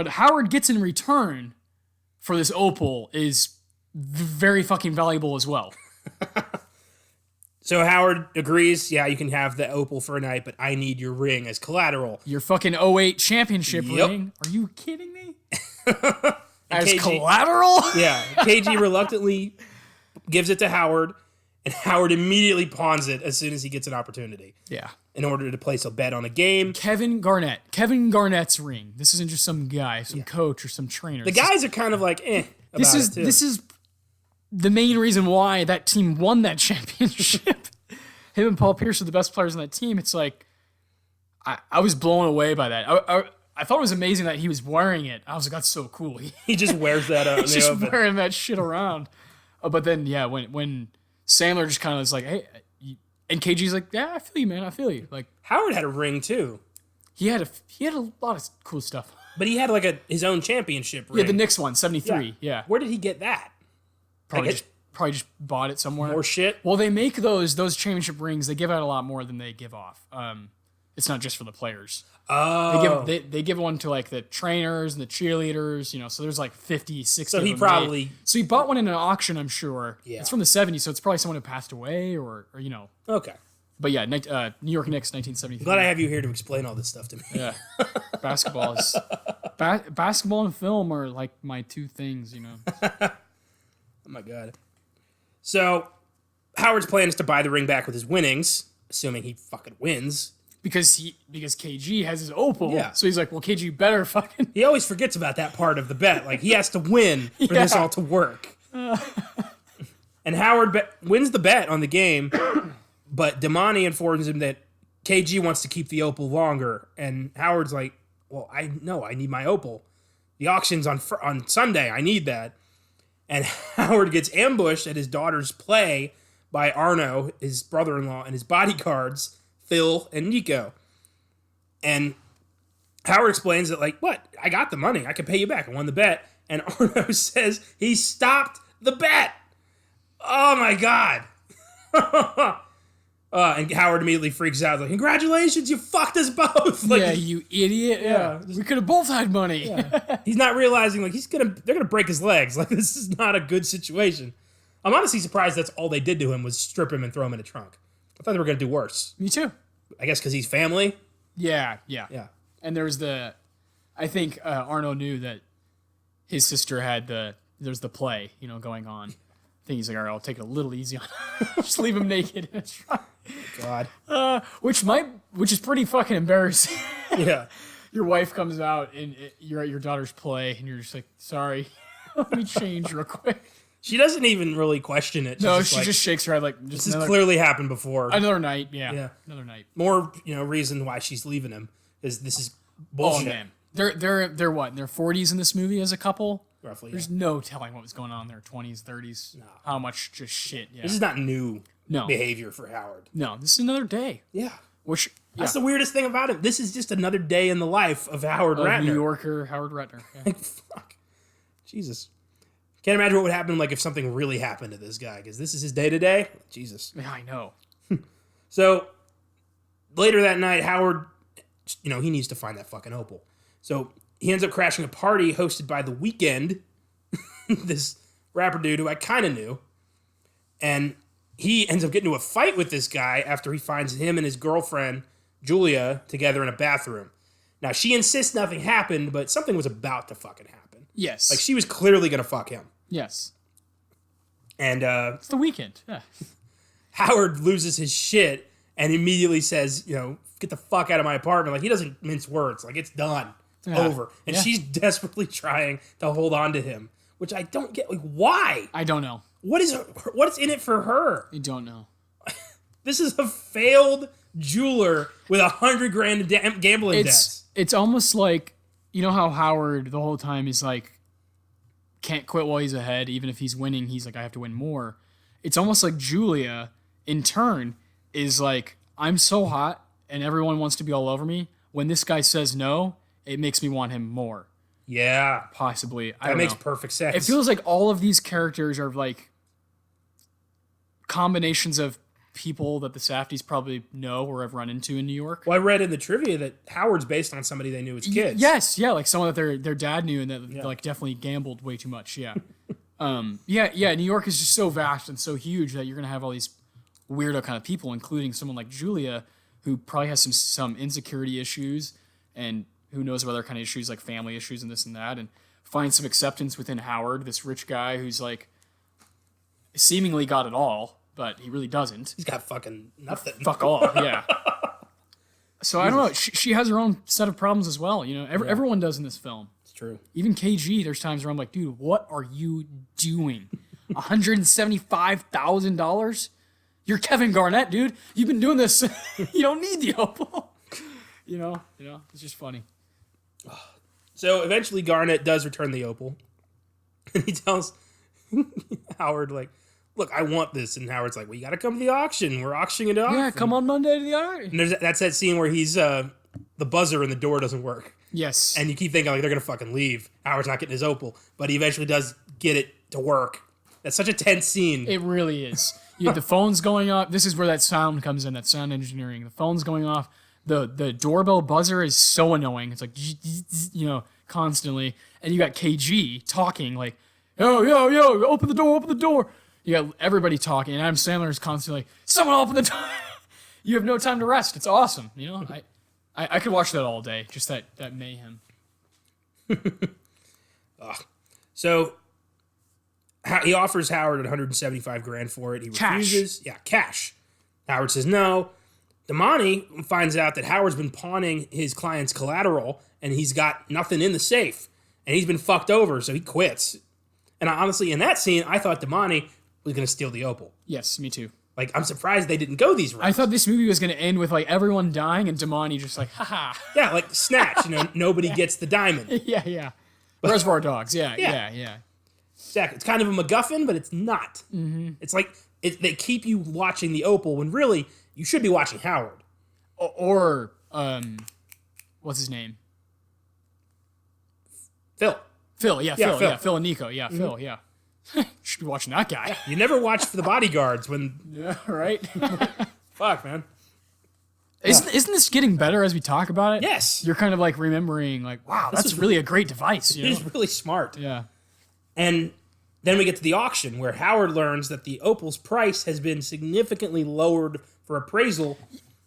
B: Howard gets in return for this opal is very fucking valuable as well.
A: So Howard agrees, yeah, you can have the opal for a night, but I need your ring as collateral.
B: Your fucking '08 championship ring? Are you kidding me? As KG, collateral?
A: Yeah. KG reluctantly gives it to Howard, and Howard immediately pawns it as soon as he gets an opportunity.
B: Yeah.
A: In order to place a bet on a game.
B: Kevin Garnett's ring. This isn't just some guy, some coach, or some trainer.
A: The guys are kind of like,
B: This is the main reason why that team won that championship. Him and Paul Pierce are the best players on that team. It's like, I was blown away by that. I thought it was amazing that he was wearing it. I was like, that's so cool.
A: He just wears that up.
B: He's just wearing that shit around. But then, yeah, when Sandler just kind of was like, hey, and KG's like, yeah, I feel you, man. I feel you. Like
A: Howard had a ring too.
B: He had a lot of cool stuff.
A: But he had like his own championship ring.
B: Yeah, the Knicks one, 73. Yeah.
A: Where did he get that?
B: Probably just bought it somewhere.
A: More shit?
B: Well, they make those championship rings. They give out a lot more than they give off. It's not just for the players.
A: Oh.
B: They give one to like the trainers and the cheerleaders, so there's like 50, 60
A: So
B: of
A: he
B: them
A: probably...
B: made. So he bought one in an auction, I'm sure.
A: Yeah.
B: It's from the 70s, so it's probably someone who passed away or.
A: Okay.
B: But yeah, New York Knicks, 1973.
A: Glad I have you here to explain all this stuff to me.
B: Yeah. Basketball and film are like my two things,
A: Oh my God. So Howard's plan is to buy the ring back with his winnings, assuming he fucking wins.
B: Because KG has his opal.
A: Yeah.
B: So he's like, well, KG better fucking...
A: He always forgets about that part of the bet. Like, he has to win for this all to work. And Howard wins the bet on the game, but Damani informs him that KG wants to keep the opal longer. And Howard's like, well, I need my opal. The auction's on Sunday. I need that. And Howard gets ambushed at his daughter's play by Arno, his brother-in-law, and his bodyguards, Phil and Nico. And Howard explains that, like, what? I got the money. I can pay you back. I won the bet. And Arno says he stopped the bet. Oh, my God. And Howard immediately freaks out. Like, congratulations, you fucked us both. Like,
B: yeah, you idiot. Yeah. We could have both had money.
A: Yeah. He's not realizing, like, they're going to break his legs. Like, this is not a good situation. I'm honestly surprised that's all they did to him was strip him and throw him in a trunk. I thought they were going to do worse.
B: Me too.
A: I guess because he's family?
B: Yeah. And there was I think Arno knew that his sister had there's the play, going on. I think he's like, all right, I'll take it a little easy on him. Just leave him naked in a trunk.
A: God.
B: Which is pretty fucking embarrassing.
A: Yeah.
B: Your wife comes out and you're at your daughter's play and you're just like, sorry, let me change real quick.
A: She doesn't even really question it.
B: She just shakes her head like,
A: this has clearly happened before.
B: Another night, yeah. Another night.
A: More, reason why she's leaving him is this is bullshit.
B: Oh man, they're what in their 40s in this movie as a couple.
A: Roughly.
B: There's no telling what was going on in their 20s, 30s.
A: No.
B: How much just shit. Yeah.
A: This is not new behavior for Howard.
B: No, this is another day.
A: Yeah.
B: That's
A: the weirdest thing about him. This is just another day in the life of Howard Ratner.
B: New Yorker Howard Ratner. Yeah.
A: Like, fuck. Jesus. Can't imagine what would happen if something really happened to this guy, because this is his day-to-day. Jesus.
B: Yeah, I know.
A: So, later that night, Howard, he needs to find that fucking opal. So, he ends up crashing a party hosted by The Weeknd, this rapper dude who I kind of knew. And he ends up getting into a fight with this guy after he finds him and his girlfriend, Julia, together in a bathroom. Now, she insists nothing happened, but something was about to fucking happen.
B: Yes.
A: Like, she was clearly going to fuck him.
B: Yes.
A: And
B: it's The Weeknd. Yeah.
A: Howard loses his shit and immediately says, get the fuck out of my apartment. Like, he doesn't mince words. Like, it's done. It's over. And she's desperately trying to hold on to him, which I don't get. Like, why?
B: I don't know.
A: What's in it for her?
B: I don't know.
A: This is a failed jeweler with $100,000 in gambling debts.
B: It's almost like, how Howard the whole time is like, can't quit while he's ahead. Even if he's winning, he's like, I have to win more. It's almost like Julia, in turn, is like, I'm so hot and everyone wants to be all over me. When this guy says no, it makes me want him more.
A: Yeah.
B: Possibly. I
A: That
B: don't
A: makes
B: know.
A: perfect sense.
B: It feels like all of these characters are like combinations of people that the Safdies probably know or have run into in New York.
A: Well, I read in the trivia that Howard's based on somebody they knew as kids.
B: Yes, yeah, like someone that their dad knew and that like definitely gambled way too much. Yeah. Yeah. New York is just so vast and so huge that you're gonna have all these weirdo kind of people, including someone like Julia, who probably has some insecurity issues and who knows about other kind of issues like family issues and this and that, and find some acceptance within Howard, this rich guy who's like seemingly got it all, but he really doesn't.
A: He's got fucking nothing.
B: Fuck all, yeah. So I don't know. She has her own set of problems as well. You know, everyone does in this film.
A: It's true.
B: Even KG, there's times where I'm like, dude, what are you doing? $175,000? You're Kevin Garnett, dude. You've been doing this. You don't need the opal. You know, it's just funny.
A: So eventually Garnett does return the opal. And he tells Howard, like, look, I want this. And Howard's like, well, you got to come to the auction. We're auctioning it off.
B: Yeah, come on Monday to the auction.
A: And that's that scene where he's, the buzzer in the door doesn't work.
B: Yes.
A: And you keep thinking, like, they're going to fucking leave. Howard's not getting his opal. But he eventually does get it to work. That's such a tense scene.
B: It really is. You have the phones going off. This is where that sound comes in, that sound engineering. The phone's going off. The doorbell buzzer is so annoying. It's like, you know, constantly. And you got KG talking like, yo, open the door. You got everybody talking. And Adam Sandler is constantly like, someone open the door. You have no time to rest. It's awesome. You know, I could watch that all day. Just that mayhem.
A: So he offers Howard $175,000 for it. He refuses. Yeah, cash. Howard says no. Damani finds out that Howard's been pawning his client's collateral and he's got nothing in the safe. And he's been fucked over, so he quits. And honestly, in that scene, I thought Damani was going to steal the opal.
B: Yes, me too.
A: Like, I'm surprised they didn't go these routes.
B: I thought this movie was going to end with like everyone dying and Damani just like, haha.
A: Yeah, like Snatch, you know, nobody gets the diamond.
B: Yeah. Reservoir Dogs, yeah.
A: Exactly. It's kind of a MacGuffin, but it's not. Mm-hmm. It's like they keep you watching the opal when really you should be watching Howard.
B: Or what's his name?
A: Phil.
B: Phil and Nico.
A: Mm-hmm.
B: Phil, yeah. Should be watching that guy.
A: You never watch for the bodyguards when...
B: Yeah, right?
A: Fuck, man.
B: Isn't this getting better as we talk about it?
A: Yes.
B: You're kind of like remembering, like, wow, that's really a great device. You know?
A: He's really smart.
B: Yeah.
A: And then we get to the auction where Howard learns that the opal's price has been significantly lowered for appraisal.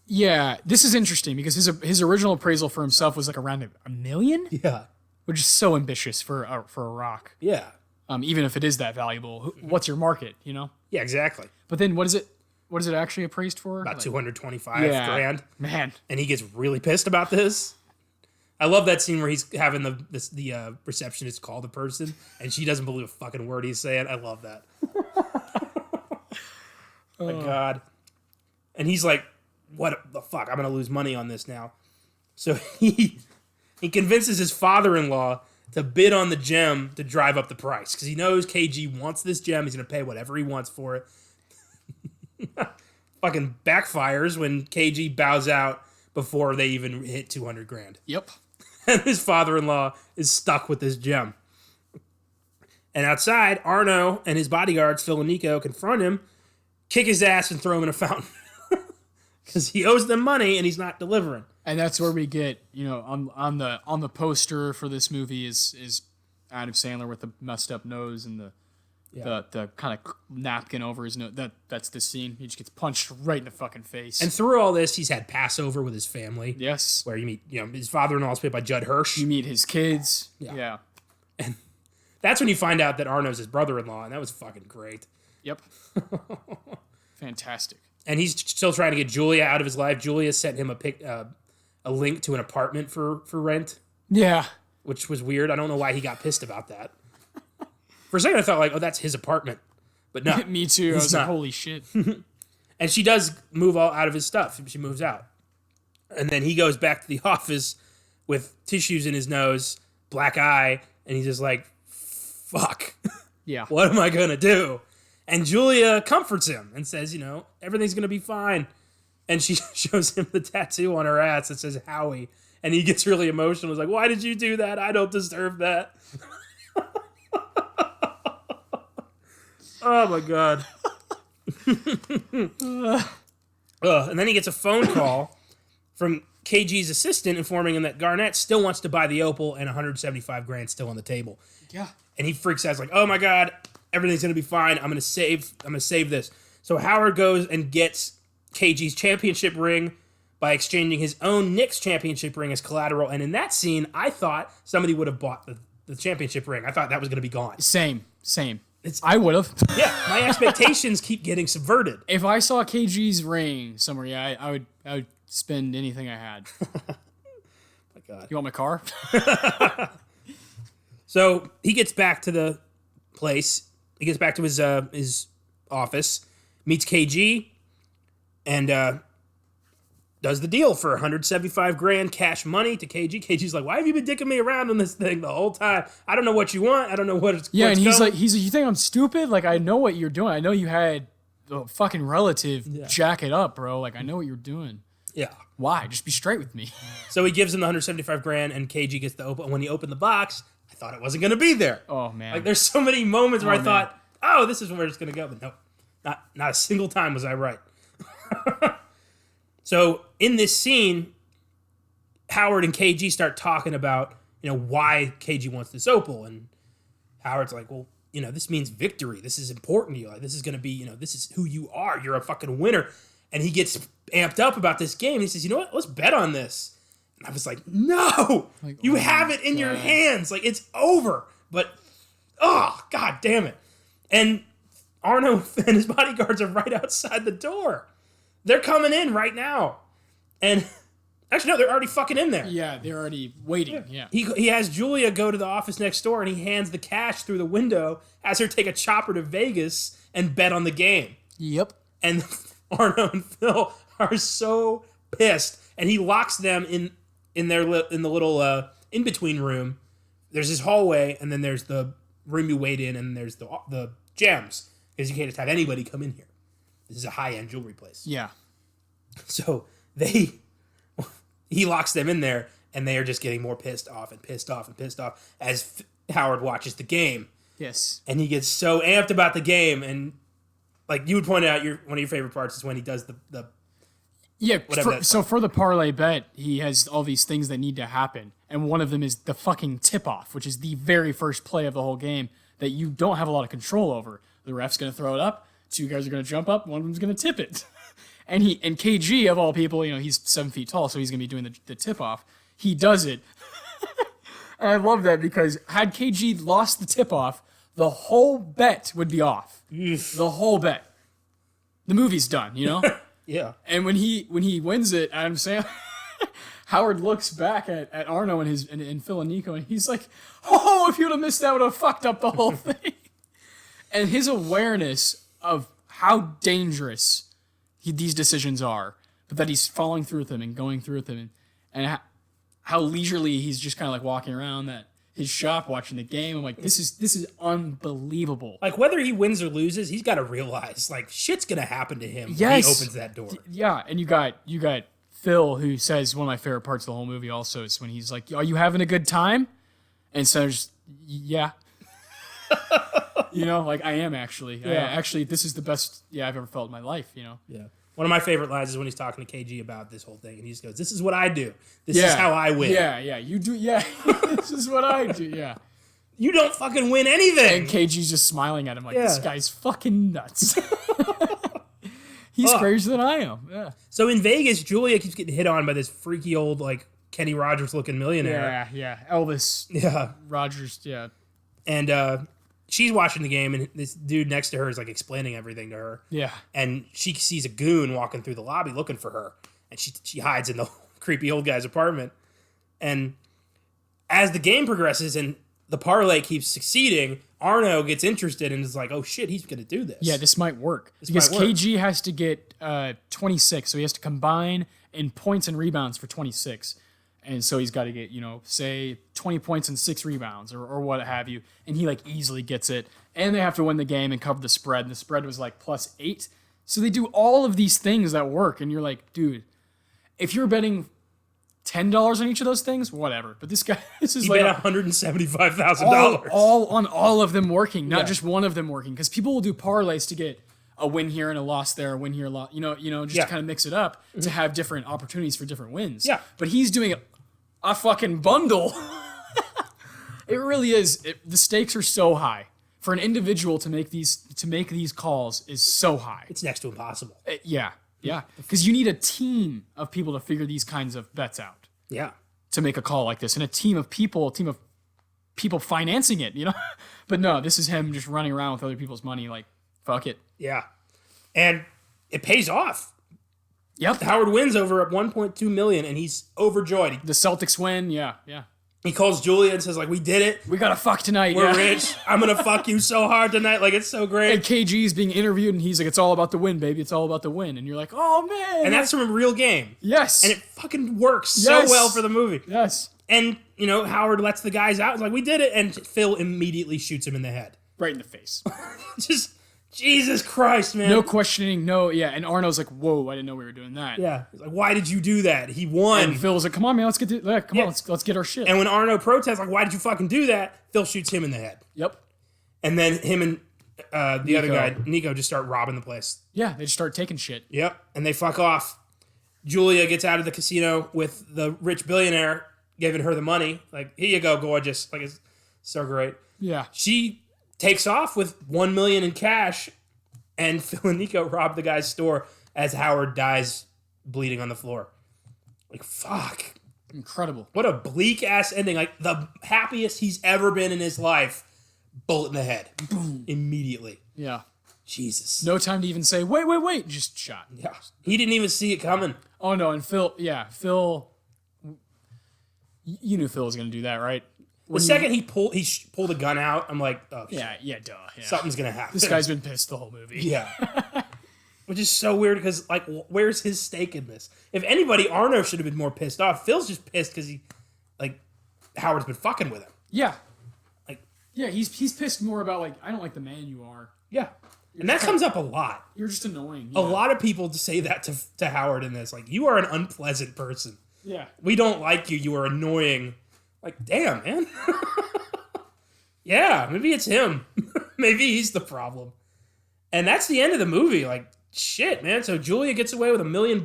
B: Yeah, this is interesting because his original appraisal for himself was like around $1 million,
A: Yeah.
B: which is so ambitious for a rock.
A: Yeah.
B: Even if it is that valuable, what's your market? You know.
A: Yeah, exactly.
B: But then what is it? What is it actually appraised for?
A: About $225,000.
B: Man.
A: And he gets really pissed about this. I love that scene where he's having the receptionist call the person, and she doesn't believe a fucking word he's saying. I love that. My God. And he's like, what the fuck? I'm going to lose money on this now. So he convinces his father-in-law to bid on the gem to drive up the price. Because he knows KG wants this gem. He's going to pay whatever he wants for it. Fucking backfires when KG bows out before they even hit $200,000.
B: Yep.
A: And his father-in-law is stuck with this gem. And outside, Arno and his bodyguards, Phil and Nico, confront him, kick his ass, and throw him in a fountain. Because he owes them money and he's not delivering.
B: And that's where we get, you know, on the poster for this movie is Adam Sandler with the messed up nose and the kind of napkin over his nose. That's the scene. He just gets punched right in the fucking face.
A: And through all this, he's had Passover with his family.
B: Yes.
A: Where you meet, you know, his father-in-law is played by Judd Hirsch.
B: You meet his kids. Yeah.
A: And that's when you find out that Arno's his brother-in-law, and that was fucking great.
B: Yep. Fantastic.
A: And he's still trying to get Julia out of his life. Julia sent him a link to an apartment for rent.
B: Yeah.
A: Which was weird. I don't know why he got pissed about that. For a second, I thought, like, oh, that's his apartment. But no.
B: Me too. I was like, holy shit.
A: And she does move all out of his stuff. She moves out. And then he goes back to the office with tissues in his nose, black eye, and he's just like, fuck.
B: Yeah.
A: What am I going to do? And Julia comforts him and says, you know, everything's going to be fine. And she shows him the tattoo on her ass that says Howie. And he gets really emotional. He's like, why did you do that? I don't deserve that. Oh, my God. And then he gets a phone call from KG's assistant informing him that Garnett still wants to buy the Opal and 175 grand still on the table.
B: Yeah.
A: And he freaks out. He's like, oh, my God, everything's going to be fine. I'm going to save this. So Howard goes and gets KG's championship ring by exchanging his own Knicks championship ring as collateral. And in that scene, I thought somebody would have bought the championship ring. I thought that was going to be gone.
B: Same. I would have.
A: Yeah, my expectations keep getting subverted.
B: If I saw KG's ring somewhere, yeah, I would spend anything I had.
A: My God.
B: You want my car?
A: So he gets back to the place. He gets back to his office, meets KG, and does the deal for 175 grand cash money to KG. KG's like, why have you been dicking me around on this thing the whole time? I don't know what you want. I don't know what it's
B: Yeah,
A: what's
B: and he's
A: going.
B: like, you think I'm stupid? Like, I know what you're doing. I know you had a fucking relative jack it up, bro. Like, I know what you're doing.
A: Yeah.
B: Why? Just be straight with me.
A: So he gives him the 175 grand, and KG gets the open. When he opened the box, I thought it wasn't going to be there.
B: Oh, man.
A: Like, there's so many moments where I thought, oh, this is where it's going to go. But no, not a single time was I right. So in this scene, Howard and KG start talking about, why KG wants this opal. And Howard's like, well, this means victory. This is important to you. Like, this is going to be, this is who you are. You're a fucking winner. And he gets amped up about this game. He says, you know what? Let's bet on this. And I was like, no, you have it in your hands. Like, it's over. But, oh, God damn it. And Arno and his bodyguards are right outside the door. They're coming in right now. And actually, no, they're already fucking in there.
B: Yeah, they're already waiting. Yeah.
A: He has Julia go to the office next door, and he hands the cash through the window, has her take a chopper to Vegas and bet on the game.
B: Yep.
A: And Arno and Phil are so pissed, and he locks them in the little in-between room. There's this hallway, and then there's the room you wait in, and there's the gems, because you can't just have anybody come in here. This is a high-end jewelry place.
B: Yeah.
A: So he locks them in there, and they are just getting more pissed off as Howard watches the game.
B: Yes.
A: And he gets so amped about the game, and like you would point out, one of your favorite parts is when he does the
B: yeah.
A: whatever.
B: For the parlay bet, he has all these things that need to happen, and one of them is the fucking tip-off, which is the very first play of the whole game that you don't have a lot of control over. The ref's gonna throw it up. Two guys are going to jump up. One of them's going to tip it. And KG, of all people, he's 7 feet tall, so he's going to be doing the tip-off. He does it. And I love that because had KG lost the tip-off, the whole bet would be off. The whole bet. The movie's done,
A: Yeah.
B: And when he wins it, Adam Sandler, Howard looks back at Arno and Phil and Nico, and he's like, oh, if you would have missed that, I would have fucked up the whole thing. And his awareness of how dangerous these decisions are, but that he's following through with them and going through with them, and how leisurely he's just kind of like walking around his shop watching the game. I'm like, this is unbelievable.
A: Like, whether he wins or loses, he's got to realize, like, shit's going to happen to him when he opens that door.
B: Yeah, and you got Phil, who says one of my favorite parts of the whole movie also is when he's like, are you having a good time? And so there's, yeah. Like, I am actually. Yeah. This is the best I've ever felt in my life, Yeah.
A: One of my favorite lines is when he's talking to KG about this whole thing, and he just goes, this is what I do. This is how I win.
B: Yeah, you do, this is what I do, yeah.
A: You don't fucking win anything.
B: And KG's just smiling at him like, this guy's fucking nuts. He's crazier than I am, yeah.
A: So in Vegas, Julia keeps getting hit on by this freaky old, like, Kenny Rogers-looking millionaire.
B: Yeah. Elvis Rogers, yeah.
A: And, she's watching the game, and this dude next to her is, like, explaining everything to her.
B: Yeah.
A: And she sees a goon walking through the lobby looking for her. And she hides in the creepy old guy's apartment. And as the game progresses and the parlay keeps succeeding, Arno gets interested and is like, oh, shit, he's going to do this.
B: Yeah, this might work. Because KG has to get 26, so he has to combine in points and rebounds for 26. And so he's got to get, say 20 points and 6 rebounds or what have you. And he like easily gets it. And they have to win the game and cover the spread. And the spread was like +8. So they do all of these things that work. And you're like, dude, if you're betting $10 on each of those things, whatever. But this guy, this is
A: He
B: like
A: bet $175,000.
B: all of them working, not just one of them working. Because people will do parlays to get a win here and a loss there, a win here, a loss, just to kind of mix it up to have different opportunities for different wins.
A: Yeah.
B: But he's doing a fucking bundle. It really is. The stakes are so high. For an individual to make these calls is so high.
A: It's next to impossible.
B: Yeah. Because you need a team of people to figure these kinds of bets out.
A: Yeah.
B: To make a call like this, and a team of people financing it, But no, this is him just running around with other people's money, like, fuck it.
A: Yeah. And it pays off.
B: Yep.
A: Howard wins over at $1.2 million, and he's overjoyed.
B: The Celtics win. Yeah.
A: He calls Julia and says, like, we did it.
B: We gotta fuck tonight.
A: We're rich. I'm going to fuck you so hard tonight. Like, it's so great.
B: And KG's being interviewed, and he's like, it's all about the win, baby. It's all about the win. And you're like, oh, man.
A: And that's from a real game.
B: Yes.
A: And it fucking works so well for the movie.
B: Yes.
A: And, Howard lets the guys out. He's like, we did it. And Phil immediately shoots him in the head.
B: Right in the face.
A: Just, Jesus Christ, man.
B: No questioning, and Arno's like, whoa, I didn't know we were doing that.
A: Yeah. He's like, why did you do that? He won.
B: And Phil's like, come on, man, let's get let's get our shit.
A: And when Arno protests, like, why did you fucking do that? Phil shoots him in the head.
B: Yep.
A: And then him and the other guy, Nico, just start robbing the place.
B: Yeah, they just start taking shit.
A: Yep. And they fuck off. Julia gets out of the casino with the rich billionaire giving her the money. Like, here you go, gorgeous. Like, it's so great.
B: Yeah.
A: She takes off with $1 million in cash, and Phil and Nico rob the guy's store as Howard dies bleeding on the floor. Like, fuck.
B: Incredible.
A: What a bleak-ass ending. Like, the happiest he's ever been in his life. Bullet in the head. Boom. Immediately.
B: Yeah.
A: Jesus.
B: No time to even say, wait. Just shot.
A: Yeah. He didn't even see it coming.
B: Oh, no, and Phil, you knew Phil was going to do that, right?
A: Second he pulled a gun out, I'm like, oh, shit.
B: Yeah, duh. Yeah.
A: Something's going to happen.
B: This guy's been pissed the whole movie.
A: Yeah. Which is so weird because, like, where's his stake in this? If anybody, Arno should have been more pissed off. Phil's just pissed because Howard's been fucking with him.
B: Yeah.
A: Like,
B: yeah, he's pissed more about, like, I don't like the man you are.
A: Yeah. And that comes up a lot.
B: You're just annoying.
A: A lot of people say that to Howard in this. Like, you are an unpleasant person.
B: Yeah.
A: We don't like you. You are annoying. Like, damn, man. Yeah, maybe it's him. Maybe he's the problem. And that's the end of the movie. Like, shit, man. So Julia gets away with $1 million,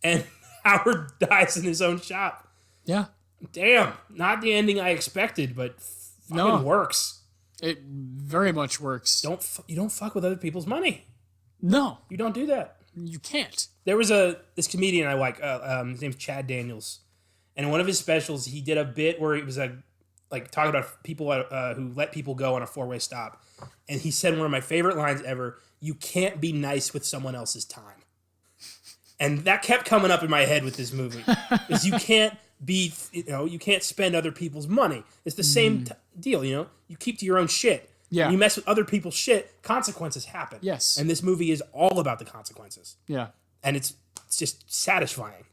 A: and Howard dies in his own shop.
B: Yeah.
A: Damn. Not the ending I expected, but fucking works.
B: It very much works.
A: You don't fuck with other people's money.
B: No.
A: You don't do that.
B: You can't.
A: There was this comedian I like. His name's Chad Daniels. And in one of his specials, he did a bit where it was talking about people who let people go on a four-way stop. And he said one of my favorite lines ever, you can't be nice with someone else's time. And that kept coming up in my head with this movie. Is you can't you can't spend other people's money. It's the same deal, You keep to your own shit.
B: Yeah.
A: When you mess with other people's shit, consequences happen.
B: Yes.
A: And this movie is all about the consequences.
B: Yeah.
A: And it's just satisfying.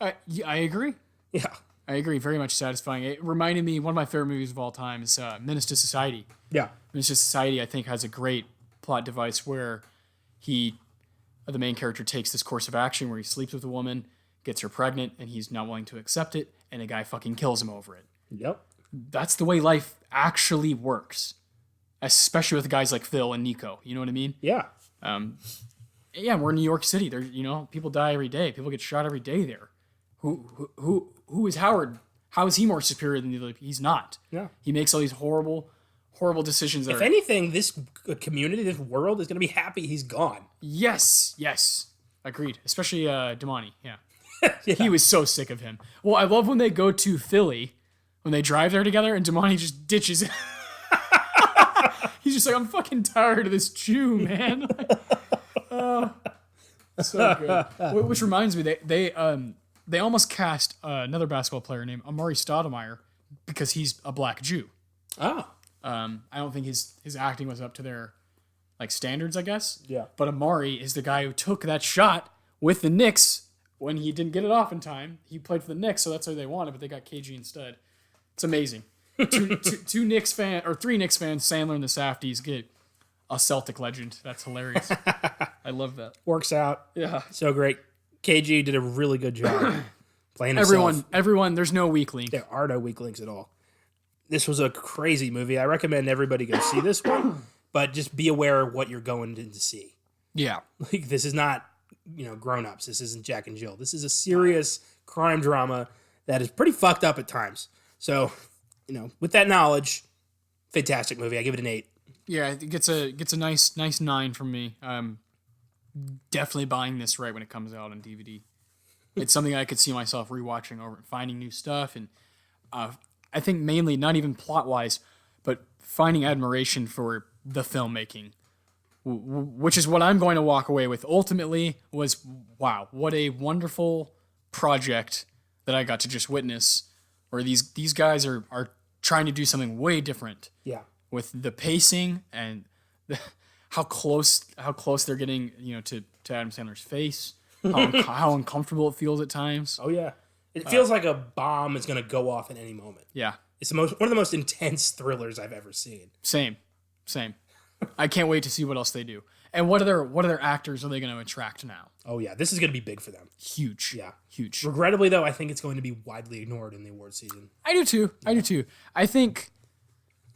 B: I agree.
A: Yeah.
B: I agree. Very much satisfying. It reminded me, one of my favorite movies of all time is Menace to Society.
A: Yeah.
B: Menace to Society, I think, has a great plot device where the main character takes this course of action where he sleeps with a woman, gets her pregnant, and he's not willing to accept it, and a guy fucking kills him over it.
A: Yep.
B: That's the way life actually works. Especially with guys like Phil and Nico. You know what I mean?
A: Yeah.
B: Yeah, we're in New York City. There, people die every day. People get shot every day there. Who is Howard? How is he more superior than the other? He's not.
A: Yeah.
B: He makes all these horrible decisions.
A: If anything, this community, this world is going to be happy he's gone.
B: Yes. Agreed. Especially Damani. Yeah.
A: Yeah.
B: He was so sick of him. Well, I love when they go to Philly, when they drive there together, and Damani just ditches him. He's just like, I'm fucking tired of this Jew, man. So good. Which reminds me, they almost cast another basketball player named Amari Stoudemire because he's a black Jew.
A: Oh.
B: I don't think his acting was up to their standards, I guess.
A: Yeah.
B: But Amari is the guy who took that shot with the Knicks when he didn't get it off in time. He played for the Knicks, so that's who they wanted, but they got KG instead. It's amazing. Three Knicks fans, Sandler and the Safdies get a Celtic legend. That's hilarious. I love that.
A: Works out.
B: Yeah.
A: So great. KG did a really good job. playing himself.
B: Everyone, there's no weak link.
A: There are no weak links at all. This was a crazy movie. I recommend everybody go see this one, but just be aware of what you're going to see.
B: Yeah.
A: Like, this is not, grown-ups. This isn't Jack and Jill. This is a serious crime drama that is pretty fucked up at times. So, with that knowledge, fantastic movie. I give it an 8.
B: Yeah, it gets a nice 9 from me. Definitely buying this right when it comes out on DVD. It's something I could see myself rewatching over, finding new stuff, and I think mainly not even plot wise, but finding admiration for the filmmaking, which is what I'm going to walk away with. Ultimately, was wow, what a wonderful project that I got to just witness. Where these guys are trying to do something way different.
A: Yeah.
B: With the pacing and how close they're getting, to Adam Sandler's face, how uncomfortable it feels at times.
A: Oh yeah, it feels like a bomb is going to go off at any moment.
B: Yeah,
A: it's one of the most intense thrillers I've ever seen.
B: Same. I can't wait to see what else they do. And what other actors are they going to attract now?
A: Oh yeah, this is going to be big for them.
B: Huge.
A: Yeah,
B: huge.
A: Regrettably though, I think it's going to be widely ignored in the award season.
B: I do too. I think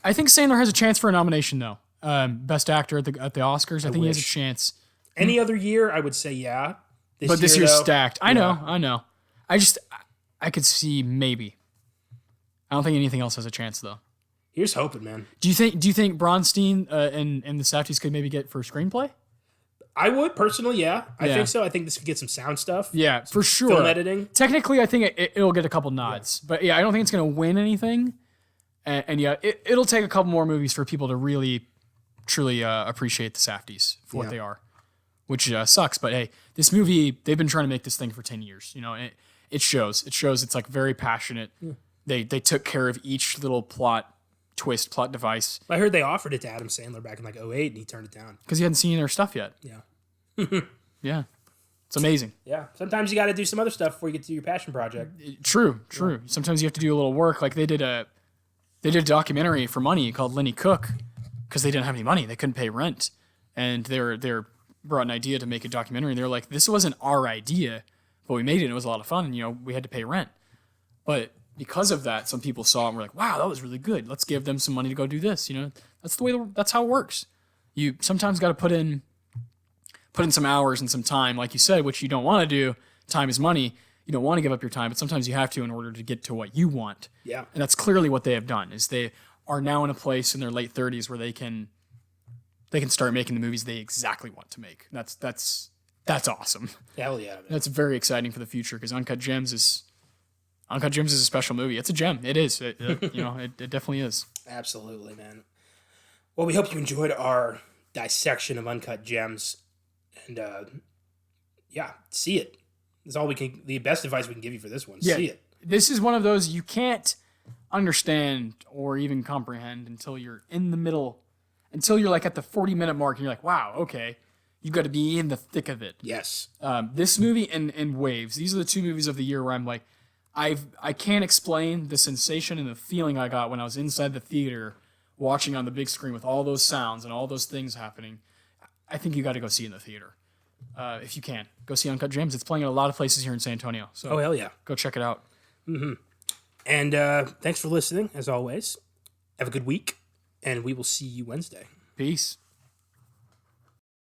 B: Sandler has a chance for a nomination though. Best actor at the Oscars. I think he has a chance.
A: Any other year, I would say yeah.
B: This year's stacked. I know. I could see maybe. I don't think anything else has a chance though.
A: Here's hoping, man.
B: Do you think Bronstein and the Safdies could maybe get for screenplay?
A: I would personally, yeah. I think so. I think this could get some sound stuff.
B: Yeah, for sure.
A: Film editing.
B: Technically, I think it'll get a couple nods, but yeah, I don't think it's going to win anything. And yeah, it'll take a couple more movies for people to really, truly appreciate the Safdies for what they are, which sucks. But hey, this movie, they've been trying to make this thing for 10 years. It shows. It shows it's like very passionate. Yeah. They took care of each little plot device.
A: I heard they offered it to Adam Sandler back in like 2008 and he turned it down.
B: Because he hadn't seen their stuff yet.
A: Yeah.
B: Yeah. It's amazing.
A: Yeah. Sometimes you got to do some other stuff before you get to your passion project.
B: True. Yeah. Sometimes you have to do a little work. Like they did a documentary for money called Lenny Cook because they didn't have any money. They couldn't pay rent. And they brought an idea to make a documentary. And they were like, this wasn't our idea, but we made it and it was a lot of fun. And, we had to pay rent. But because of that, some people saw it and were like, wow, that was really good. Let's give them some money to go do this. That's how it works. You sometimes got to put in some hours and some time, like you said, which you don't want to do. Time is money. You don't want to give up your time, but sometimes you have to in order to get to what you want.
A: Yeah.
B: And that's clearly what they have done, is they are now in a place in their late 30s where they can start making the movies they exactly want to make. That's awesome.
A: Hell yeah, man.
B: That's very exciting for the future because Uncut Gems is a special movie. It's a gem. It is. It definitely is.
A: Absolutely, man. Well, we hope you enjoyed our dissection of Uncut Gems. And, see it. That's all the best advice we can give you for this one. Yeah, see it.
B: This is one of those you can't understand or even comprehend until you're in the middle, until you're like at the 40-minute mark and you're like, wow, okay. You've got to be in the thick of it.
A: Yes.
B: This movie and Waves, these are the two movies of the year where I'm like, I can't explain the sensation and the feeling I got when I was inside the theater watching on the big screen with all those sounds and all those things happening. I think you got to go see it in the theater. If you can. Go see Uncut Gems. It's playing at a lot of places here in San Antonio. So
A: hell yeah.
B: Go check it out.
A: Mm-hmm. And thanks for listening, as always. Have a good week, and we will see you Wednesday.
B: Peace.